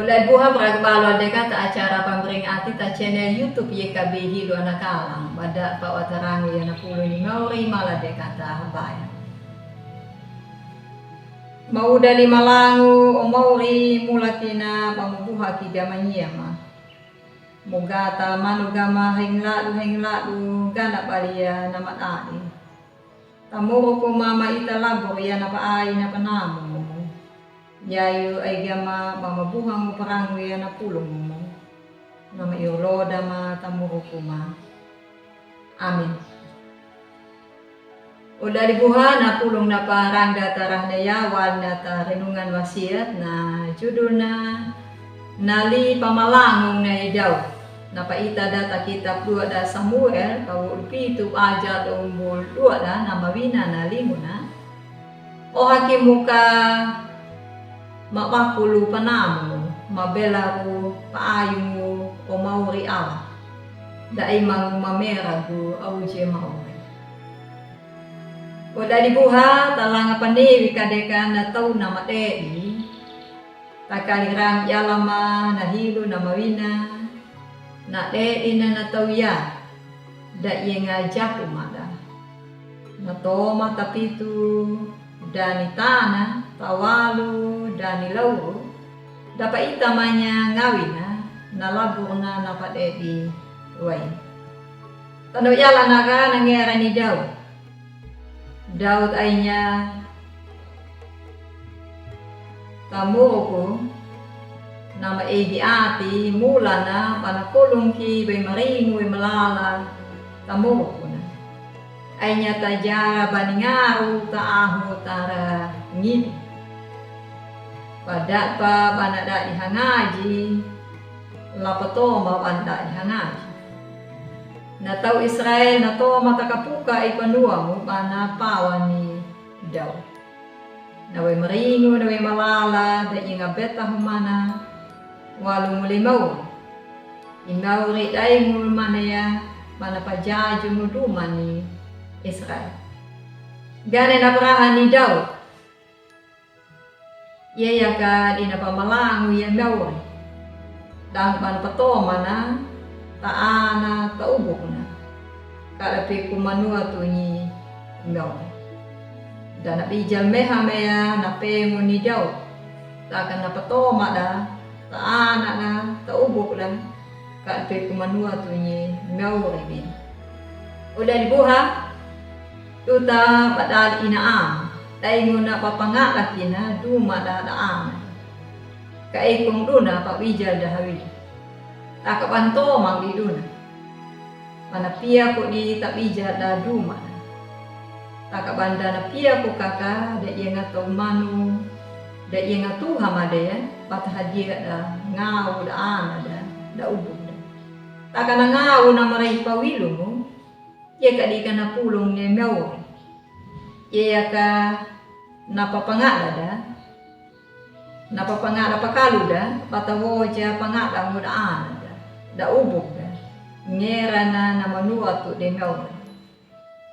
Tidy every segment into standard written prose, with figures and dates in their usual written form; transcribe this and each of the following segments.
Udah buha beragbalo deka ta acara pamberingati ta channel YouTube YKB Hilo Anakalang pada pa watarangi yana pulo ni ngauri mala deka ta habaya. Mau dari Malangu o mauri mulakina pamubuha ki damanya ma. Mugata manugama hingladu gana palia namat adi. Tamuro ko mama italabo yana pa ay na panamo. Yayu ay gama mamabuhang mo parang yan na pulong mo na maiuloda ma tamurukuma. Amin. O dari buha na pulong na parang datarah na yawan na ta renungan wasiat na judul na nali pamalangong na idaw na paita data kitab 2 da Samuel pawulpitu aja umbul 2 da na mawina na limo na o hakimuka mapapulu panamo, mabelaru, paayungu, o mauri awa. Dai mang mameragu au je mauri. O dari buha talanga pandewi kadeka na tau na matei. Takalirang yalama na hilo na mawina. Na dei na tau ya. Da yenga jaku mada. Na toma tapitu dani tanah tawalu dani lauru dapat itamanya ngawina nalaburna napat edi wai tando yala naga nangera ni Daud ainya tamuruku nama edi ati mulana panakulung ki bay maringu melala tamuruku ainya tajara baningaru taahu tara ngini pada pa banada dihangaji lapatoma banda dihangaji na tau Israel na to matakapuka ipanua mo bana pawani daw naway maringo naway malala da inga beta humana walong limaw inauri ay mulmana ya bana pajaju mudumani Israel. Gane na parahan ni Daud. Iya ka di na pamalangu yan daw. Dang pan patoma na taana taubok na. Kalapi kumanua to ni daw. Dan napijal meha meya na pemo ni Daud. Takan na patoma da taana na taubok lang. Kalapi kumanua to ni daw rin. Udah dibuha tuta padal inaam dai nguna papanga kina duma da daam kai kung duna pabijal dahawi takabanto mang di duna manapia ko di tabija da duma takabanda na pia ko kaka da yenga to manu da yenga tu hamade ya pathadia da ngau da ana da ubu takana ngau na marai pawilu mo ye kadi kana pulong ni mewa ye ka napapangala pakalu da patawoja pangala mo da da ubok da ngera na manua tu de mewa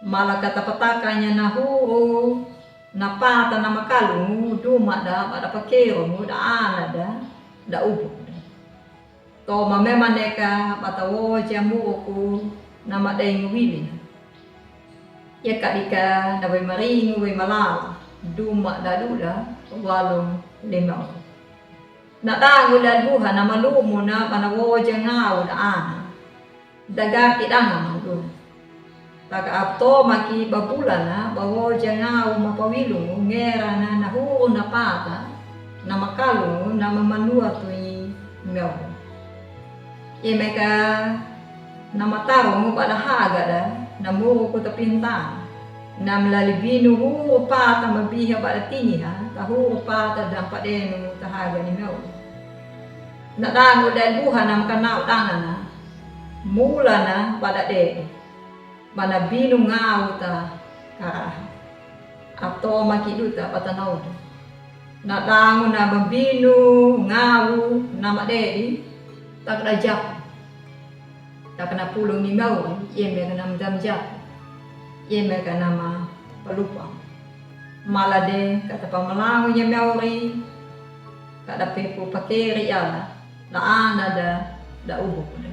malakata patakanya na huru napata na makalu duma da pada pakero mo da da ubok da to mamemaneka patawoja muku nama dai ngwili ya kadika na way maringo way malala duma daduda walong limau na tango dan buha na malumo na panawoja ngao da ana daga kidanga mandun taka apto maki babula na bawoja ngao mapawilong ngera na nahuro na pata na makalong na mamanua to yi ngao meka namataro mo pada haga da namuro ko tapinta namlalibinu huro pata mabiha pada tiniha tahuro pata dan padeno tahaga ni meu nadango dal buha nam kanau tangana mula na pada de manabinu ngau ta karah atau makiduta patanau nadango na babinu ngau nama de tak rajak tak kena pulung ni mau ia mereka nama damjak ia mereka nama pelupa malade kata pamalangu nya meuri kada pepo pakeri ala na ana da ubok de.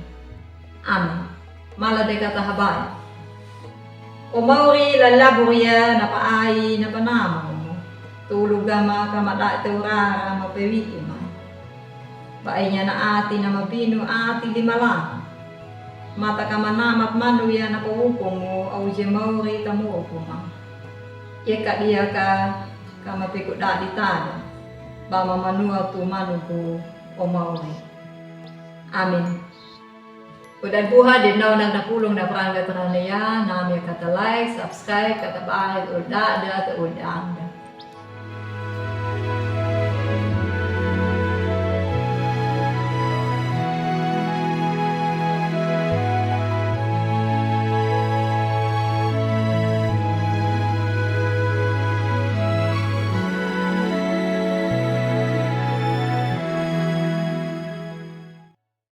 Amin. Mala de kata habay. O mauri lalaburia na paai na panama mo. Tulog ama kamada teurara mapewiki ma. Baay niya na ati na mabino ati limalang. Mata kamanamat manu ya na paupong mo au je mauri tamu ma. Ika dia ka mapikot dadi tada. Bama manua tu manu ku o mauri. Amin. Udah buha di nau nang napulong na perangga teranaya, nami kata like, subscribe, kata bahaya, udah ada atau udah anda.